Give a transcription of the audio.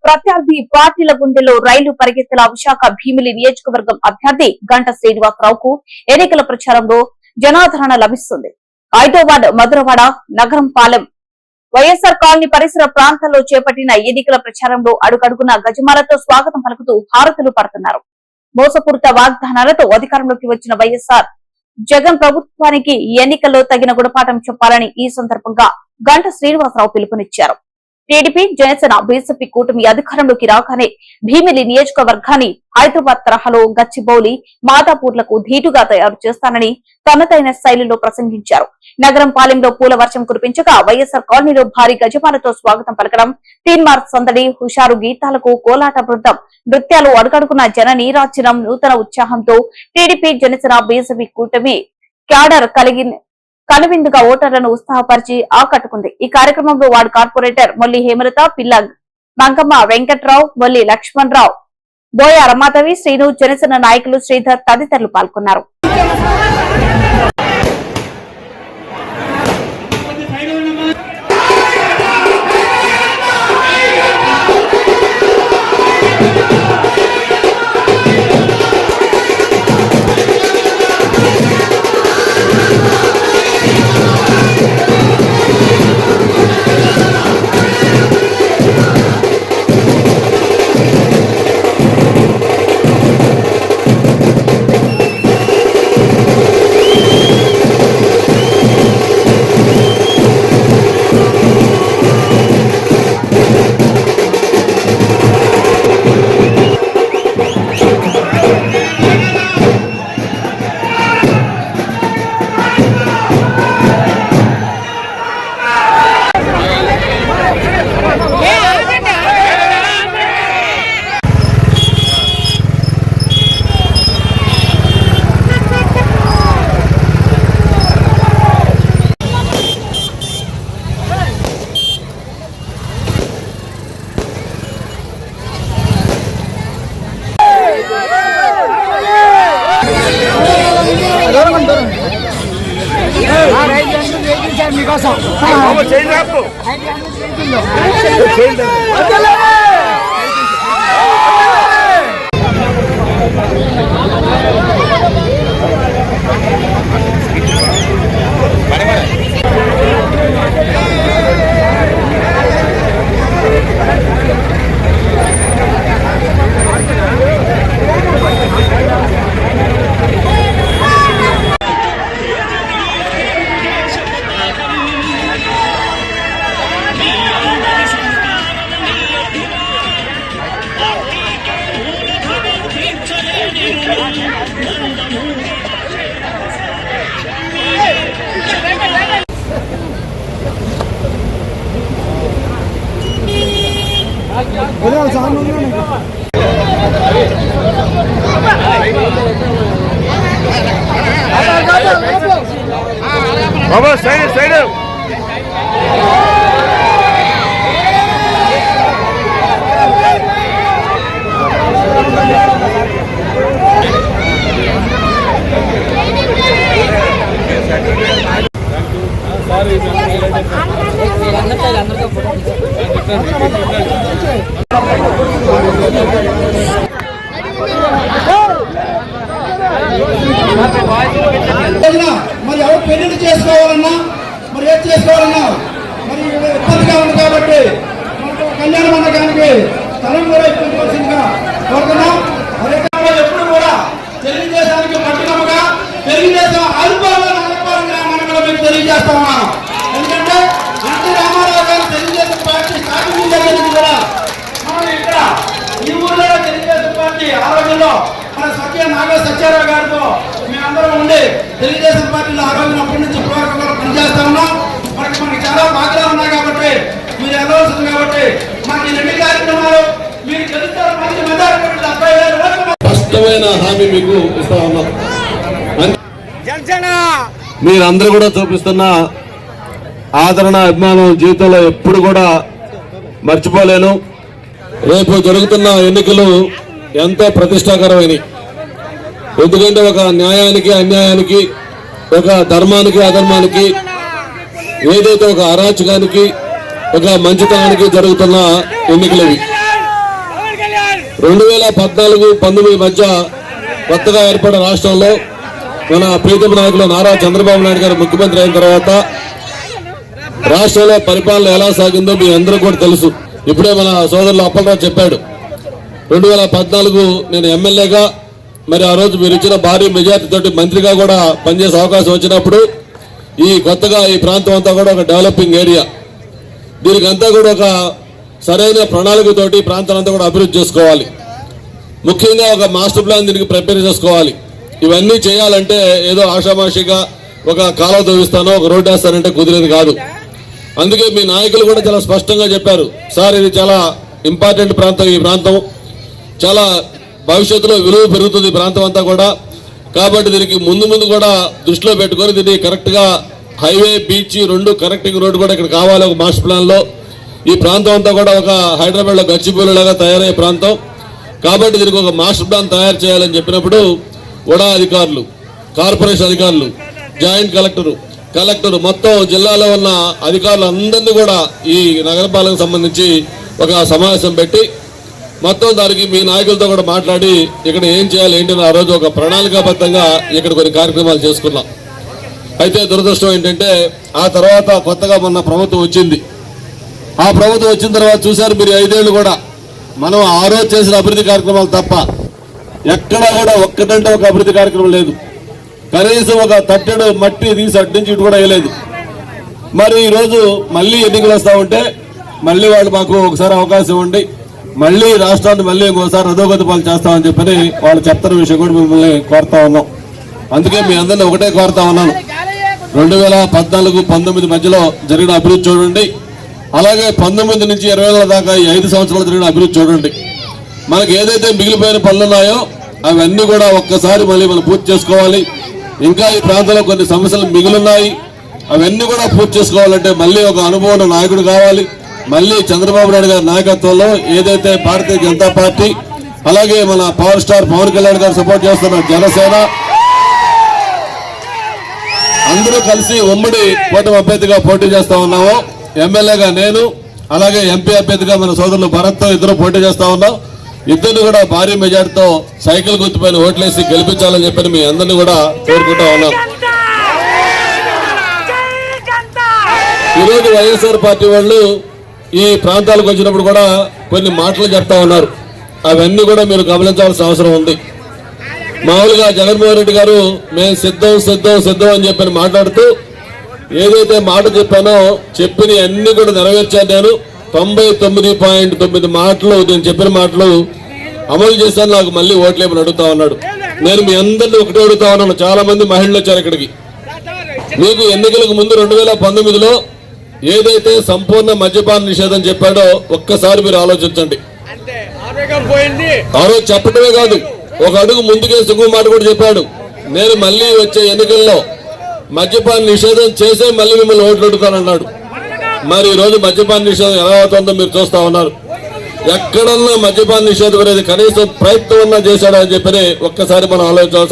ప్రత్యర్థి పార్టీల గుండెలో రైలు పరిగెత్తల విశాఖ భీమిలి నియోజకవర్గం అభ్యర్థి గంట శ్రీనివాసరావుకు ఎన్నికల ప్రచారంలో జనాదరణ లభిస్తుంది. 5వ వార్డు మధురవాడ నగరం పాలెం వైఎస్ఆర్ కాలనీ పరిసర ప్రాంతాల్లో చేపట్టిన ఎన్నికల ప్రచారంలో అడుగడుగున గజమాలతో స్వాగతం పలుకుతూ హారతులు పడుతున్నారు. మోసపూరిత వాగ్దానాలతో అధికారంలోకి వచ్చిన వైఎస్ఆర్ జగన్ ప్రభుత్వానికి ఎన్నికల్లో తగిన గుణపాఠం చెప్పాలని ఈ సందర్భంగా గంట శ్రీనివాసరావు పిలుపునిచ్చారు. టీడీపీ జనసేన బీజేపీ కూటమి అధికారంలోకి రాగానే భీమిలి నియోజకవర్గాన్ని హైదరాబాద్ తరహాలో గచ్చిబౌలి మాదాపూర్లకు ధీటుగా తయారు చేస్తానని తనదైన శైలిలో ప్రసంగించారు. నగరం పాలెంలో పూల వర్షం కురిపించగా వైఎస్ఆర్ కాలనీలో భారీ గజమాలతో స్వాగతం పలకడం, తీన్మార్ సందడి, హుషారు గీతాలకు కోలాట బృందం నృత్యాలు అడుగడుగున జన నీరాజనం నూతన ఉత్సాహంతో టీడీపీ జనసేన బీజేపీ కూటమి క్యాడర్ కనువిందుగా ఓటర్లను ఉత్సాహపరిచి ఆకట్టుకుంది. ఈ కార్యక్రమంలో వార్డు కార్పొరేటర్ మొల్లి హేమలత, పిల్ల మంగమ్మ, వెంకట్రావు, మొల్లి లక్ష్మణరావు, బోయ రమాదేవి, శ్రీను, జనసేన నాయకులు శ్రీధర్ తదితరులు పాల్గొన్నారు. బాబా సైడ్ సైడ్ మరి ఎవరు పెళ్లి చేసుకోవాలన్నా మరి ఏం చేసుకోవాలన్నా మరి ఇబ్బందిగా ఉంది కాబట్టి మనకు కళ్యాణ మండపానికి స్థలం కూడా ఇవ్వాల్సిందిగా కోరుతున్నాం. ఎప్పుడు కూడా తెలుగుదేశానికి పట్టుదలగా తెలుగుదేశం అల్పాలని మనం మీకు తెలియజేస్తామా. ఎందుకంటే ఎన్టీ రామారావు గారు తెలుగుదేశం పార్టీ స్థాపించిన కూడా మనం ఇక్కడ ఈ ఊళ్ళో తెలుగుదేశం పార్టీ ఆ రోజుల్లో మన సత్యారావు గారితో మేమందరం ఉండి తెలుగుదేశం పార్టీలో ఆ రోజున అప్పటి నుంచి పూర్వకంగా పనిచేస్తా ఉన్నాం. మనకి చాలా బాగా ఉన్నాయి కాబట్టి మీరు వెళ్ళవలసింది కాబట్టి మాకు ఈ రెండు కార్యక్రమాలు మీరు తెలుస్తారు. మంచి మెజారిటీ స్పష్టమైన హామీ మీకు ఇస్తా ఉన్నాం. మీరందరూ కూడా చూపిస్తున్న ఆదరణ అభిమానం జీవితంలో ఎప్పుడు కూడా మర్చిపోలేను. రేపు జరుగుతున్న ఎన్నికలు ఎంతో ప్రతిష్టాకరమైనవి. ఎందుకంటే ఒక న్యాయానికి అన్యాయానికి, ఒక ధర్మానికి అధర్మానికి, ఏదైతే ఒక అరాచకానికి, ఒక మంచితనానికి జరుగుతున్న ఎన్నికలు ఇవి. 2014-19 మధ్య కొత్తగా ఏర్పడిన రాష్ట్రంలో మన ప్రీతమ నాయకులు నారా చంద్రబాబు నాయుడు గారు ముఖ్యమంత్రి అయిన తర్వాత రాష్ట్రంలో పరిపాలన ఎలా సాగిందో మీ అందరూ కూడా తెలుసు. ఇప్పుడే మన సోదరులు అప్పలరావు చెప్పాడు. 2014 నేను ఎమ్మెల్యేగా, మరి ఆ రోజు మీరు ఇచ్చిన భారీ మెజార్టీతోటి మంత్రిగా కూడా పనిచేసే అవకాశం వచ్చినప్పుడు ఈ కొత్తగా ఈ ప్రాంతం అంతా కూడా ఒక డెవలపింగ్ ఏరియా, దీనికి అంతా కూడా ఒక సరైన ప్రణాళికతోటి ప్రాంతాలంతా కూడా అభివృద్ధి చేసుకోవాలి. ముఖ్యంగా ఒక మాస్టర్ ప్లాన్ దీనికి ప్రిపేర్ చేసుకోవాలి. ఇవన్నీ చేయాలంటే ఏదో ఆషామాషిగా ఒక కాలువ తవ్విస్తానో ఒక రోడ్డు వేస్తానంటే కుదిరేది కాదు. అందుకే మీ నాయకులు కూడా చాలా స్పష్టంగా చెప్పారు, సార్ ఇది చాలా ఇంపార్టెంట్ ప్రాంతం, ఈ ప్రాంతం చాలా భవిష్యత్తులో విలువ పెరుగుతుంది ఈ ప్రాంతం అంతా కూడా. కాబట్టి దీనికి ముందు కూడా దృష్టిలో పెట్టుకొని దీన్ని కరెక్ట్గా హైవే బీచ్ రెండు కనెక్టింగ్ రోడ్డు కూడా ఇక్కడ కావాలి ఒక మాస్టర్ ప్లాన్లో. ఈ ప్రాంతం అంతా కూడా ఒక హైదరాబాద్లో గచ్చిబౌలిలాగా తయారయ్యే ప్రాంతం. కాబట్టి దీనికి ఒక మాస్టర్ ప్లాన్ తయారు చేయాలని చెప్పినప్పుడు ఉడా అధికారులు, కార్పొరేషన్ అధికారులు, జాయింట్ కలెక్టర్ మొత్తం జిల్లాలో ఉన్న అధికారులు అందరినీ కూడా ఈ నగరపాలనకు సంబంధించి ఒక సమావేశం పెట్టి మొత్తం దానికి మీ నాయకులతో కూడా మాట్లాడి ఇక్కడ ఏం చేయాలి ఏంటని ఆ రోజు ఒక ప్రణాళికాబద్ధంగా ఇక్కడ కొన్ని కార్యక్రమాలు చేసుకున్నాం. అయితే దురదృష్టం ఏంటంటే ఆ తర్వాత కొత్తగా మొన్న ప్రభుత్వం వచ్చింది. ఆ ప్రభుత్వం వచ్చిన తర్వాత చూశారు మీరు 5 ఏళ్ళు కూడా మనం ఆ రోజు చేసిన అభివృద్ధి కార్యక్రమాలు తప్ప ఎక్కడా కూడా ఒక్కటంటే ఒక అభివృద్ధి కార్యక్రమం లేదు. కనీసం ఒక తట్టెడు మట్టి తీసి అటు నుంచి ఇటు కూడా వేయలేదు. మరి ఈరోజు మళ్ళీ ఎన్నికలు వస్తూ ఉంటే మళ్ళీ వాళ్ళు మాకు ఒకసారి అవకాశం ఉండి మళ్ళీ రాష్ట్రాన్ని మళ్ళీ ఇంకోసారి అధోగతి పాలు చేస్తామని చెప్పని వాళ్ళు చెప్తున్న విషయం కూడా మిమ్మల్ని కోరుతా ఉన్నాం. అందుకే మీ అందరినీ ఒకటే కోరుతా ఉన్నాను, 2014-19 మధ్యలో జరిగిన అభివృద్ధి చూడండి, అలాగే 19 నుంచి 20 దాకా ఈ 5 సంవత్సరాలు జరిగిన అభివృద్ధి చూడండి. మనకు ఏదైతే మిగిలిపోయిన పనులు ఉన్నాయో అవన్నీ కూడా ఒక్కసారి మళ్ళీ మనం పూర్తి చేసుకోవాలి. ఇంకా ఈ ప్రాంతంలో కొన్ని సమస్యలు మిగిలిన్నాయి, అవన్నీ కూడా పూర్తి చేసుకోవాలంటే మళ్ళీ ఒక అనుభవం నాయకుడు కావాలి. మళ్ళీ చంద్రబాబు నాయుడు గారి నాయకత్వంలో ఏదైతే భారతీయ జనతా పార్టీ అలాగే మన పవర్ స్టార్ పవన్ కళ్యాణ్ గారు సపోర్ట్ చేస్తున్న జనసేన అందరూ కలిసి ఉమ్మడి కూటమి అభ్యర్థిగా పోటీ చేస్తా ఉన్నాము. ఎమ్మెల్యేగా నేను, అలాగే ఎంపీ అభ్యర్థిగా మన సోదరులు భరత్తో ఇద్దరు పోటీ చేస్తా ఉన్నాం. ఇద్దరు కూడా భారీ మెజార్టీతో సైకిల్ గుర్తుపైన ఓట్లేసి గెలిపించాలని చెప్పని మీ అందరినీ కూడా కోరుకుంటా ఉన్నాం. ఈరోజు వైఎస్ఆర్ పార్టీ వాళ్ళు ఈ ప్రాంతాలకు వచ్చినప్పుడు కూడా కొన్ని మాటలు చెప్తా ఉన్నారు, అవన్నీ కూడా మీరు గమనించాల్సిన అవసరం ఉంది. మామూలుగా జగన్మోహన్ రెడ్డి గారు మేము సిద్ధం అని చెప్పని మాట్లాడుతూ ఏదైతే మాట చెప్పానో చెప్పిన అన్ని కూడా నెరవేర్చాను. నేను 99.9 మాటలు నేను చెప్పిన మాటలు అమలు చేశాను, నాకు మళ్ళీ ఓట్లేమని అడుగుతా ఉన్నాడు. నేను మీ అందరినీ ఒకటే అడుగుతా ఉన్నాను, చాలా మంది మహిళలు వచ్చారు ఇక్కడికి. మీకు ఎన్నికలకు ముందు 2019లో ఏదైతే సంపూర్ణ మద్యపాన నిషేధం చెప్పాడో ఒక్కసారి మీరు ఆలోచించండి. ఆ రోజు చెప్పడమే కాదు, ఒక అడుగు ముందుకేసి ఇంకో మాట కూడా చెప్పాడు, నేను మళ్ళీ వచ్చే ఎన్నికల్లో మద్యపాన నిషేధం చేసే మళ్ళీ మిమ్మల్ని ఓట్లు అడుగుతానన్నాడు. మరి ఈ రోజు మద్యపాన నిషేధం ఎలా అవుతుందో మీరు చూస్తా ఉన్నారు. ఎక్కడన్నా మద్యపాన నిషేధం అనేది కనీసం ప్రయత్నం అన్నా చేశాడా అని చెప్పని ఒక్కసారి మనం ఆలోచించాల్సి